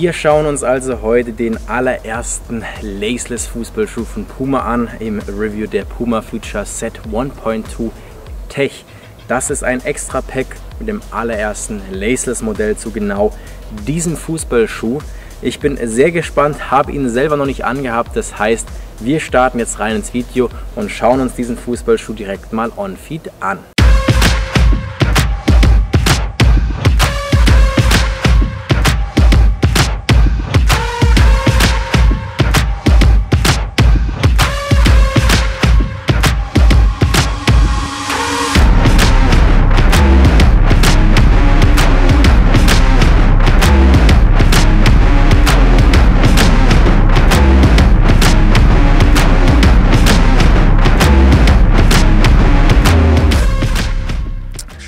Wir schauen uns also heute den allerersten Laceless Fußballschuh von Puma an im Review der Puma Future Set 1.2 Tech. Das ist ein extra Pack mit dem allerersten Laceless Modell zu genau diesem Fußballschuh. Ich bin sehr gespannt, habe ihn selber noch nicht angehabt, das heißt, wir starten jetzt rein ins Video und schauen uns diesen Fußballschuh direkt mal on-feed an.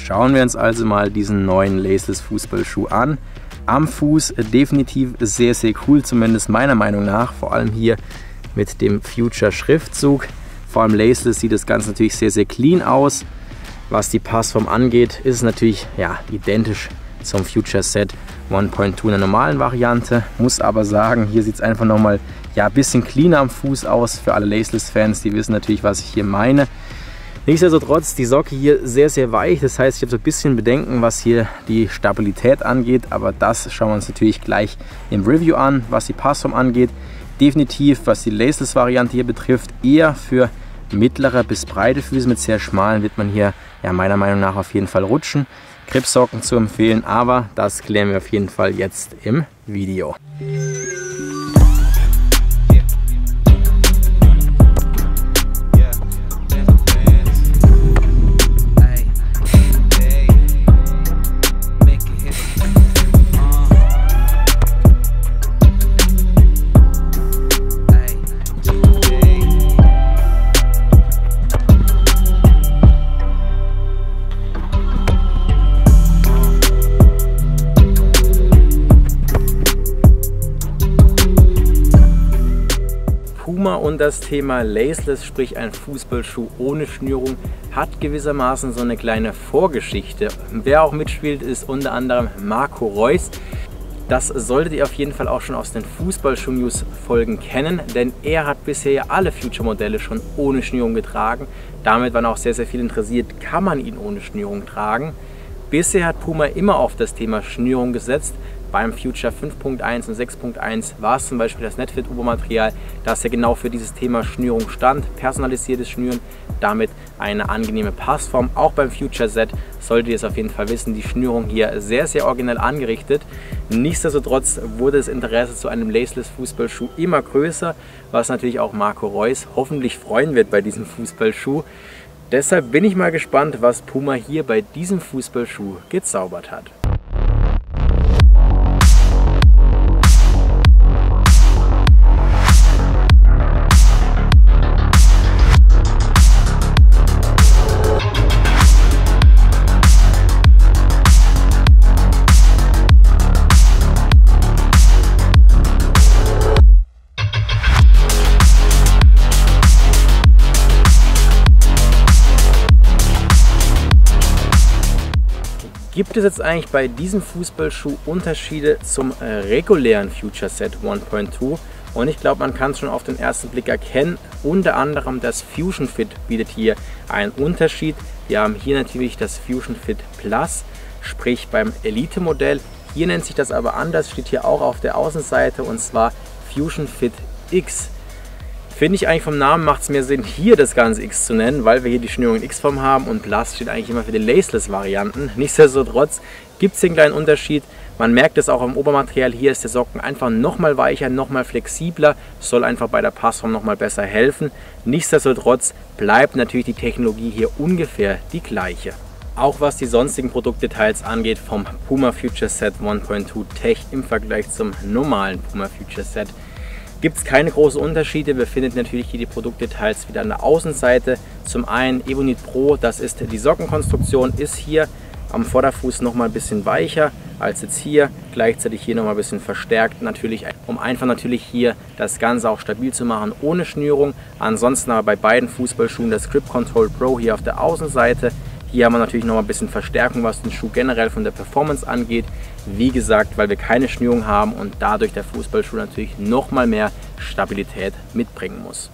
Schauen wir uns also mal diesen neuen Laceless Fußballschuh an. Am Fuß definitiv sehr, sehr cool, zumindest meiner Meinung nach. Vor allem hier mit dem Future Schriftzug. Vor allem Laceless sieht das Ganze natürlich sehr, sehr clean aus. Was die Passform angeht, ist es natürlich identisch zum Future Set 1.2 in der normalen Variante. Muss aber sagen, hier sieht es einfach nochmal ein bisschen cleaner am Fuß aus. Für alle Laceless-Fans, die wissen natürlich, was ich hier meine. Nichtsdestotrotz, die Socke hier sehr, sehr weich. Das heißt, ich habe so ein bisschen Bedenken, was hier die Stabilität angeht. Aber das schauen wir uns natürlich gleich im Review an. Was die Passform angeht, definitiv, was die Laceless-Variante hier betrifft, eher für mittlere bis breite Füße. Mit sehr schmalen wird man hier meiner Meinung nach auf jeden Fall rutschen. Gripsocken zu empfehlen, aber das klären wir auf jeden Fall jetzt im Video. Puma und das Thema Laceless, sprich ein Fußballschuh ohne Schnürung, hat gewissermaßen so eine kleine Vorgeschichte. Wer auch mitspielt, ist unter anderem Marco Reus. Das solltet ihr auf jeden Fall auch schon aus den Fußballschuh-News-Folgen kennen, denn er hat bisher alle Future-Modelle schon ohne Schnürung getragen. Damit waren auch sehr, sehr viele interessiert, kann man ihn ohne Schnürung tragen. Bisher hat Puma immer auf das Thema Schnürung gesetzt. Beim Future 5.1 und 6.1 war es zum Beispiel das Netfit-Obermaterial, das ja genau für dieses Thema Schnürung stand. Personalisiertes Schnüren, damit eine angenehme Passform. Auch beim Future Set solltet ihr es auf jeden Fall wissen, die Schnürung hier sehr, sehr originell angerichtet. Nichtsdestotrotz wurde das Interesse zu einem Laceless Fußballschuh immer größer, was natürlich auch Marco Reus hoffentlich freuen wird bei diesem Fußballschuh. Deshalb bin ich mal gespannt, was Puma hier bei diesem Fußballschuh gezaubert hat. Gibt es jetzt eigentlich bei diesem Fußballschuh Unterschiede zum regulären Future Set 1.2? Und ich glaube, man kann es schon auf den ersten Blick erkennen. Unter anderem das Fusion Fit bietet hier einen Unterschied. Wir haben hier natürlich das Fusion Fit Plus, sprich beim Elite-Modell. Hier nennt sich das aber anders, steht hier auch auf der Außenseite, und zwar Fusion Fit X. Finde ich eigentlich vom Namen macht es mehr Sinn, hier das ganze X zu nennen, weil wir hier die Schnürung in X-Form haben und Plus steht eigentlich immer für die Laceless-Varianten. Nichtsdestotrotz gibt es den kleinen Unterschied. Man merkt es auch am Obermaterial, hier ist der Socken einfach nochmal weicher, nochmal flexibler, soll einfach bei der Passform nochmal besser helfen. Nichtsdestotrotz bleibt natürlich die Technologie hier ungefähr die gleiche. Auch was die sonstigen Produktdetails angeht vom Puma Future Set 1.2 Tech im Vergleich zum normalen Puma Future Set, gibt es keine großen Unterschiede. Wir finden natürlich hier die Produktdetails wieder an der Außenseite. Zum einen Ebonit Pro, das ist die Sockenkonstruktion, ist hier am Vorderfuß noch mal ein bisschen weicher als jetzt hier. Gleichzeitig hier noch mal ein bisschen verstärkt, natürlich, um einfach natürlich hier das Ganze auch stabil zu machen ohne Schnürung. Ansonsten aber bei beiden Fußballschuhen das Grip Control Pro hier auf der Außenseite. Hier haben wir natürlich noch mal ein bisschen Verstärkung, was den Schuh generell von der Performance angeht. Wie gesagt, weil wir keine Schnürung haben und dadurch der Fußballschuh natürlich noch mal mehr Stabilität mitbringen muss.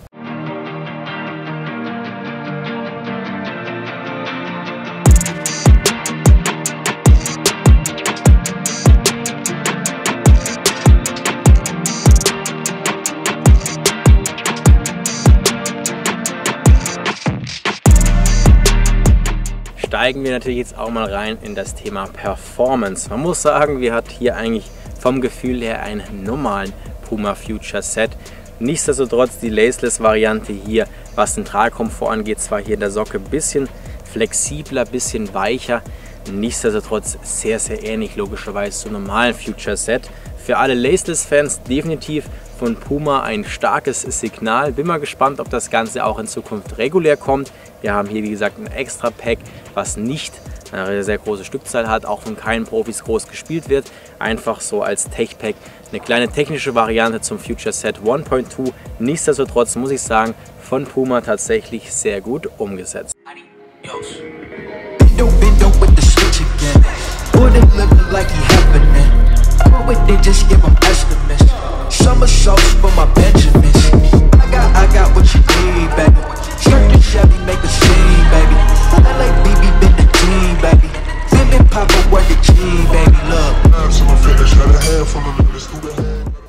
Steigen wir natürlich jetzt auch mal rein in das Thema Performance. Man muss sagen, wir hatten hier eigentlich vom Gefühl her einen normalen Puma Future Set. Nichtsdestotrotz die Laceless-Variante hier, was den Tragkomfort angeht, zwar hier in der Socke ein bisschen flexibler, ein bisschen weicher, nichtsdestotrotz sehr, sehr ähnlich logischerweise zum normalen Future Set. Für alle Laceless-Fans definitiv von Puma ein starkes Signal. Bin mal gespannt, ob das Ganze auch in Zukunft regulär kommt. Wir haben hier wie gesagt ein extra Pack, was nicht eine sehr große Stückzahl hat, auch von keinen Profis groß gespielt wird. Einfach so als Tech-Pack eine kleine technische Variante zum Future Set 1.2. Nichtsdestotrotz muss ich sagen, von Puma tatsächlich sehr gut umgesetzt.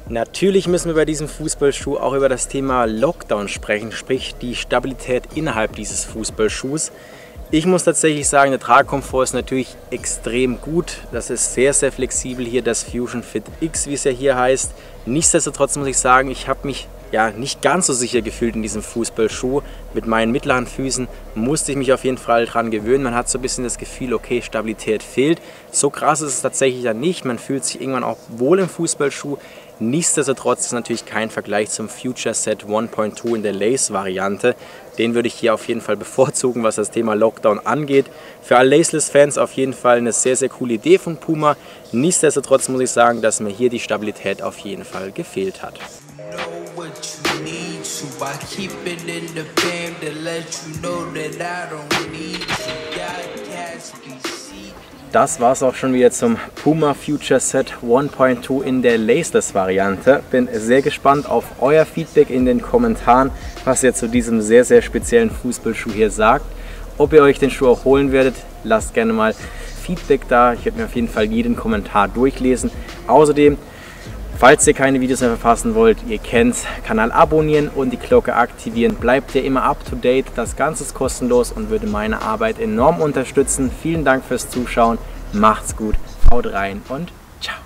Natürlich müssen wir bei diesem Fußballschuh auch über das Thema Lockdown sprechen, sprich die Stabilität innerhalb dieses Fußballschuhs. Ich muss tatsächlich sagen, der Tragkomfort ist natürlich extrem gut. Das ist sehr, sehr flexibel hier, das Fusion Fit X, wie es ja hier heißt. Nichtsdestotrotz muss ich sagen, ich habe mich nicht ganz so sicher gefühlt in diesem Fußballschuh. Mit meinen mittleren Füßen musste ich mich auf jeden Fall dran gewöhnen. Man hat so ein bisschen das Gefühl, okay, Stabilität fehlt. So krass ist es tatsächlich dann nicht. Man fühlt sich irgendwann auch wohl im Fußballschuh. Nichtsdestotrotz ist natürlich kein Vergleich zum Future Set 1.2 in der Lace-Variante. Den würde ich hier auf jeden Fall bevorzugen, was das Thema Lockdown angeht. Für alle Laceless-Fans auf jeden Fall eine sehr, sehr coole Idee von Puma. Nichtsdestotrotz muss ich sagen, dass mir hier die Stabilität auf jeden Fall gefehlt hat. Das war es auch schon wieder zum Puma Future Set 1.2 in der Laceless-Variante. Bin sehr gespannt auf euer Feedback in den Kommentaren, was ihr zu diesem sehr, sehr speziellen Fußballschuh hier sagt. Ob ihr euch den Schuh auch holen werdet, lasst gerne mal Feedback da. Ich werde mir auf jeden Fall jeden Kommentar durchlesen. Außerdem, falls ihr keine Videos mehr verpassen wollt, ihr kennt's, Kanal abonnieren und die Glocke aktivieren. Bleibt ihr immer up to date. Das Ganze ist kostenlos und würde meine Arbeit enorm unterstützen. Vielen Dank fürs Zuschauen. Macht's gut, haut rein und ciao.